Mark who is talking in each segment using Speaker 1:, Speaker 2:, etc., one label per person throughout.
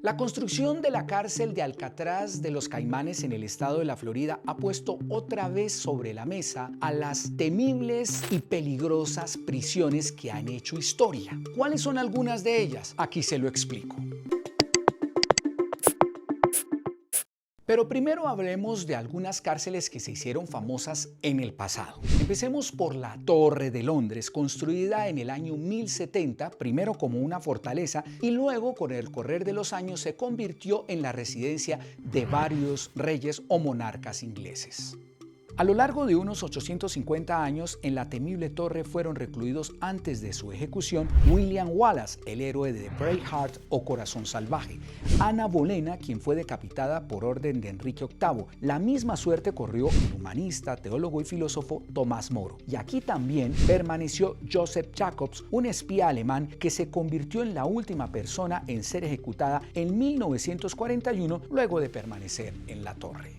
Speaker 1: La construcción de la cárcel de Alcatraz de los Caimanes en el estado de la Florida ha puesto otra vez sobre la mesa a las temibles y peligrosas prisiones que han hecho historia. ¿Cuáles son algunas de ellas? Aquí se lo explico. Pero primero hablemos de algunas cárceles que se hicieron famosas en el pasado. Empecemos por la Torre de Londres, construida en el año 1070, primero como una fortaleza y luego con el correr de los años se convirtió en la residencia de varios reyes o monarcas ingleses. A lo largo de unos 850 años, en la temible torre fueron recluidos antes de su ejecución William Wallace, el héroe de Braveheart o Corazón Salvaje, Ana Bolena, quien fue decapitada por orden de Enrique VIII. La misma suerte corrió el humanista, teólogo y filósofo Tomás Moro. Y aquí también permaneció Joseph Jacobs, un espía alemán que se convirtió en la última persona en ser ejecutada en 1941 luego de permanecer en la torre.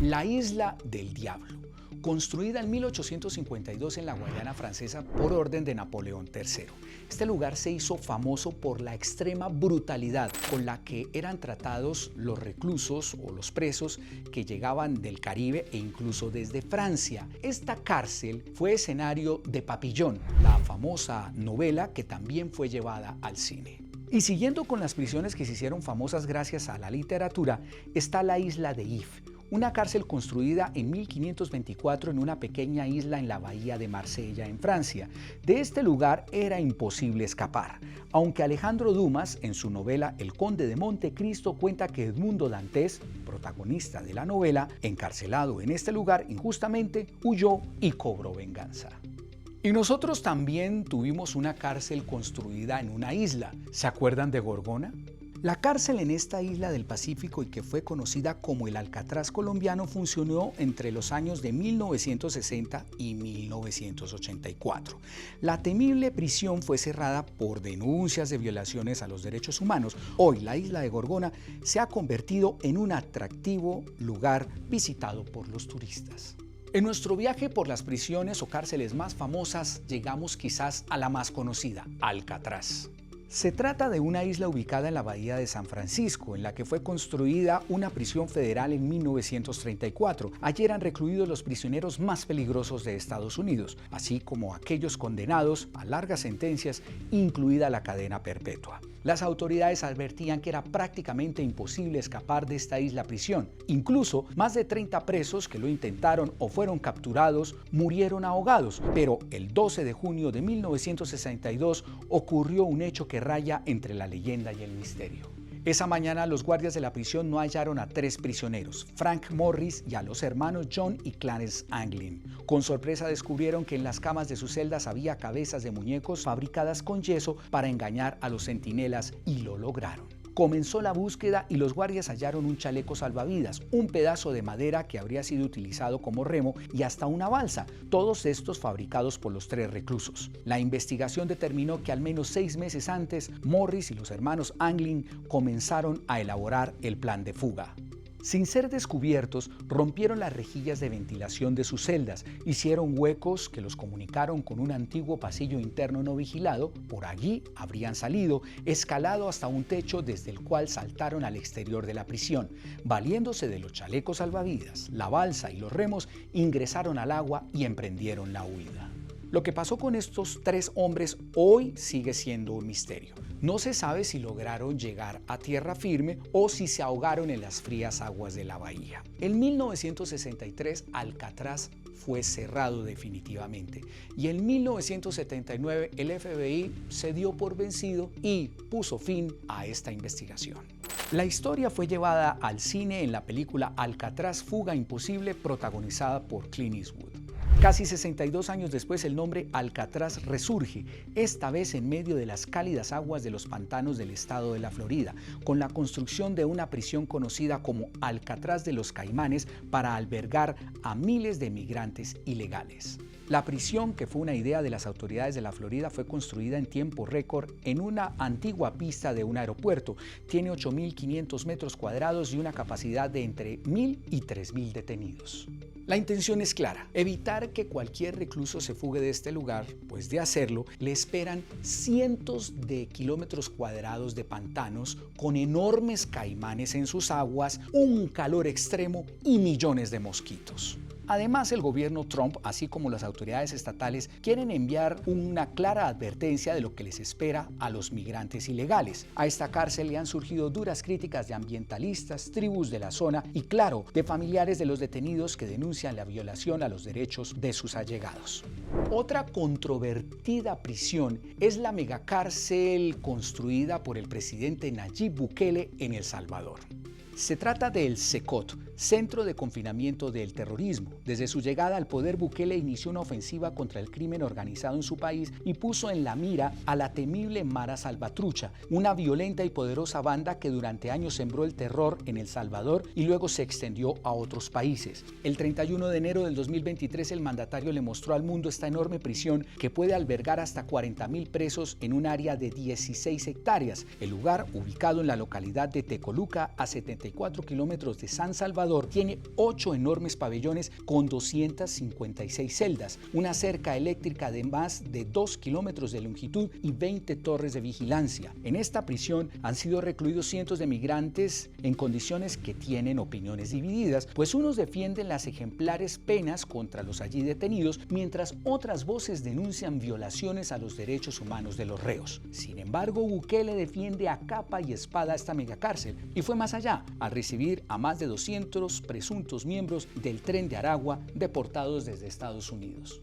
Speaker 1: La Isla del Diablo, construida en 1852 en la Guayana Francesa por orden de Napoleón III. Este lugar se hizo famoso por la extrema brutalidad con la que eran tratados los reclusos o los presos que llegaban del Caribe e incluso desde Francia. Esta cárcel fue escenario de Papillon, la famosa novela que también fue llevada al cine. Y siguiendo con las prisiones que se hicieron famosas gracias a la literatura, está la isla de If, una cárcel construida en 1524 en una pequeña isla en la bahía de Marsella, en Francia. De este lugar era imposible escapar, aunque Alejandro Dumas, en su novela El Conde de Montecristo, cuenta que Edmundo Dantes, protagonista de la novela, encarcelado en este lugar injustamente, huyó y cobró venganza. Y nosotros también tuvimos una cárcel construida en una isla. ¿Se acuerdan de Gorgona? La cárcel en esta isla del Pacífico y que fue conocida como el Alcatraz colombiano funcionó entre los años de 1960 y 1984. La temible prisión fue cerrada por denuncias de violaciones a los derechos humanos. Hoy la isla de Gorgona se ha convertido en un atractivo lugar visitado por los turistas. En nuestro viaje por las prisiones o cárceles más famosas llegamos quizás a la más conocida, Alcatraz. Se trata de una isla ubicada en la bahía de San Francisco, en la que fue construida una prisión federal en 1934. Allí eran recluidos los prisioneros más peligrosos de Estados Unidos, así como aquellos condenados a largas sentencias, incluida la cadena perpetua. Las autoridades advertían que era prácticamente imposible escapar de esta isla prisión. Incluso más de 30 presos que lo intentaron o fueron capturados murieron ahogados, pero el 12 de junio de 1962 ocurrió un hecho que raya entre la leyenda y el misterio. Esa mañana los guardias de la prisión no hallaron a 3 prisioneros, Frank Morris y a los hermanos John y Clarence Anglin. Con sorpresa descubrieron que en las camas de sus celdas había cabezas de muñecos fabricadas con yeso para engañar a los centinelas y lo lograron. Comenzó la búsqueda y los guardias hallaron un chaleco salvavidas, un pedazo de madera que habría sido utilizado como remo y hasta una balsa, todos estos fabricados por los 3 reclusos. La investigación determinó que al menos 6 meses antes, Morris y los hermanos Anglin comenzaron a elaborar el plan de fuga. Sin ser descubiertos, rompieron las rejillas de ventilación de sus celdas, hicieron huecos que los comunicaron con un antiguo pasillo interno no vigilado, por allí habrían salido, escalado hasta un techo desde el cual saltaron al exterior de la prisión. Valiéndose de los chalecos salvavidas, la balsa y los remos, ingresaron al agua y emprendieron la huida. Lo que pasó con estos 3 hombres hoy sigue siendo un misterio. No se sabe si lograron llegar a tierra firme o si se ahogaron en las frías aguas de la bahía. En 1963, Alcatraz fue cerrado definitivamente y en 1979 el FBI se dio por vencido y puso fin a esta investigación. La historia fue llevada al cine en la película Alcatraz, Fuga Imposible, protagonizada por Clint Eastwood. Casi 62 años después, el nombre Alcatraz resurge, esta vez en medio de las cálidas aguas de los pantanos del estado de la Florida, con la construcción de una prisión conocida como Alcatraz de los Caimanes para albergar a miles de migrantes ilegales. La prisión, que fue una idea de las autoridades de la Florida, fue construida en tiempo récord en una antigua pista de un aeropuerto. Tiene 8.500 metros cuadrados y una capacidad de entre 1.000 y 3.000 detenidos. La intención es clara: evitar que cualquier recluso se fugue de este lugar, pues de hacerlo, le esperan cientos de kilómetros cuadrados de pantanos con enormes caimanes en sus aguas, un calor extremo y millones de mosquitos. Además, el gobierno Trump, así como las autoridades estatales, quieren enviar una clara advertencia de lo que les espera a los migrantes ilegales. A esta cárcel le han surgido duras críticas de ambientalistas, tribus de la zona y, claro, de familiares de los detenidos que denuncian la violación a los derechos de sus allegados. Otra controvertida prisión es la megacárcel construida por el presidente Nayib Bukele en El Salvador. Se trata del CECOT, Centro de Confinamiento del Terrorismo. Desde su llegada al poder, Bukele inició una ofensiva contra el crimen organizado en su país y puso en la mira a la temible Mara Salvatrucha, una violenta y poderosa banda que durante años sembró el terror en El Salvador y luego se extendió a otros países. El 31 de enero del 2023, el mandatario le mostró al mundo esta enorme prisión que puede albergar hasta 40.000 presos en un área de 16 hectáreas. El lugar, ubicado en la localidad de Tecoluca, a 74 kilómetros de San Salvador, tiene 8 enormes pabellones con 256 celdas, una cerca eléctrica de más de 2 kilómetros de longitud y 20 torres de vigilancia. En esta prisión han sido recluidos cientos de migrantes en condiciones que tienen opiniones divididas, pues unos defienden las ejemplares penas contra los allí detenidos, mientras otras voces denuncian violaciones a los derechos humanos de los reos. Sin embargo, Bukele defiende a capa y espada esta megacárcel y fue más allá, al recibir a más de 200 presuntos miembros del Tren de Aragua deportados desde Estados Unidos.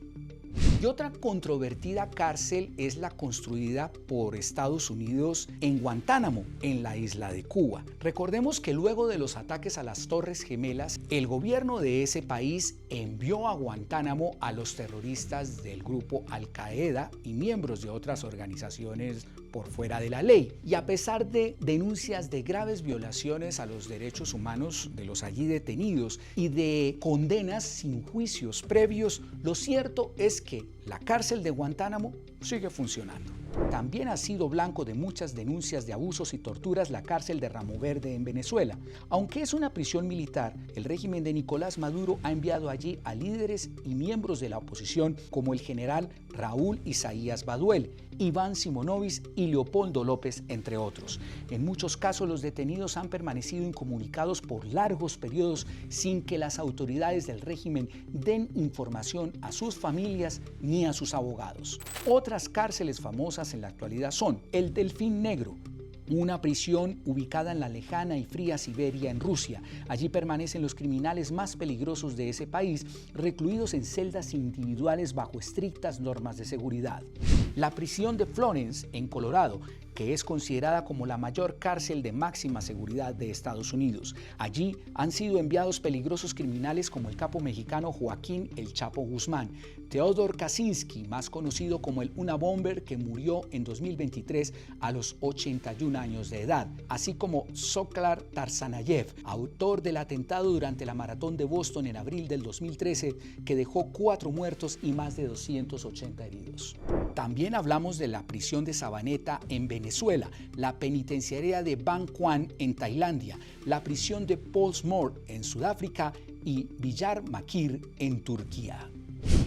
Speaker 1: Y otra controvertida cárcel es la construida por Estados Unidos en Guantánamo, en la isla de Cuba. Recordemos que luego de los ataques a las Torres Gemelas, el gobierno de ese país envió a Guantánamo a los terroristas del grupo Al Qaeda y miembros de otras organizaciones por fuera de la ley. Y a pesar de denuncias de graves violaciones a los derechos humanos de los allí detenidos y de condenas sin juicios previos, lo cierto es que la cárcel de Guantánamo sigue funcionando. También ha sido blanco de muchas denuncias de abusos y torturas la cárcel de Ramo Verde en Venezuela. Aunque es una prisión militar, el régimen de Nicolás Maduro ha enviado allí a líderes y miembros de la oposición como el general Raúl Isaías Baduel, Iván Simonovic y Leopoldo López, entre otros. En muchos casos, los detenidos han permanecido incomunicados por largos periodos sin que las autoridades del régimen den información a sus familias ni a sus abogados. Otras cárceles famosas en la actualidad son el Delfín Negro, una prisión ubicada en la lejana y fría Siberia, en Rusia. Allí permanecen los criminales más peligrosos de ese país, recluidos en celdas individuales bajo estrictas normas de seguridad. La prisión de Florence, en Colorado, que es considerada como la mayor cárcel de máxima seguridad de Estados Unidos. Allí han sido enviados peligrosos criminales como el capo mexicano Joaquín El Chapo Guzmán, Teodor Kaczynski, más conocido como el Unabomber, que murió en 2023 a los 81 años de edad, así como Soklar Tarsanayev, autor del atentado durante la maratón de Boston en abril del 2013, que dejó 4 muertos y más de 280 heridos. También hablamos de la prisión de Sabaneta en Venezuela, la penitenciaría de Ban Quan en Tailandia, la prisión de Portsmouth en Sudáfrica y Diyarbakır en Turquía.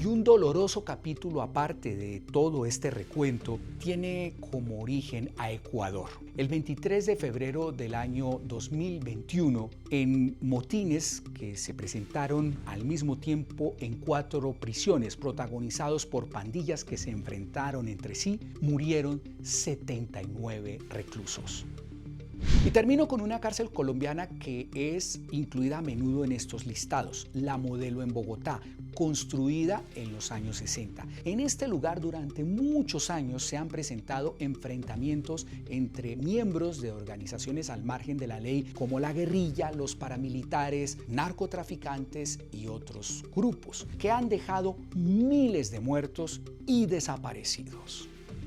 Speaker 1: Y un doloroso capítulo aparte de todo este recuento tiene como origen a Ecuador. El 23 de febrero del año 2021, en motines que se presentaron al mismo tiempo en 4 prisiones protagonizados por pandillas que se enfrentaron entre sí, murieron 79 reclusos. Y termino con una cárcel colombiana que es incluida a menudo en estos listados, La Modelo en Bogotá, construida en los años 60. En este lugar durante muchos años se han presentado enfrentamientos entre miembros de organizaciones al margen de la ley como la guerrilla, los paramilitares, narcotraficantes y otros grupos que han dejado miles de muertos y desaparecidos.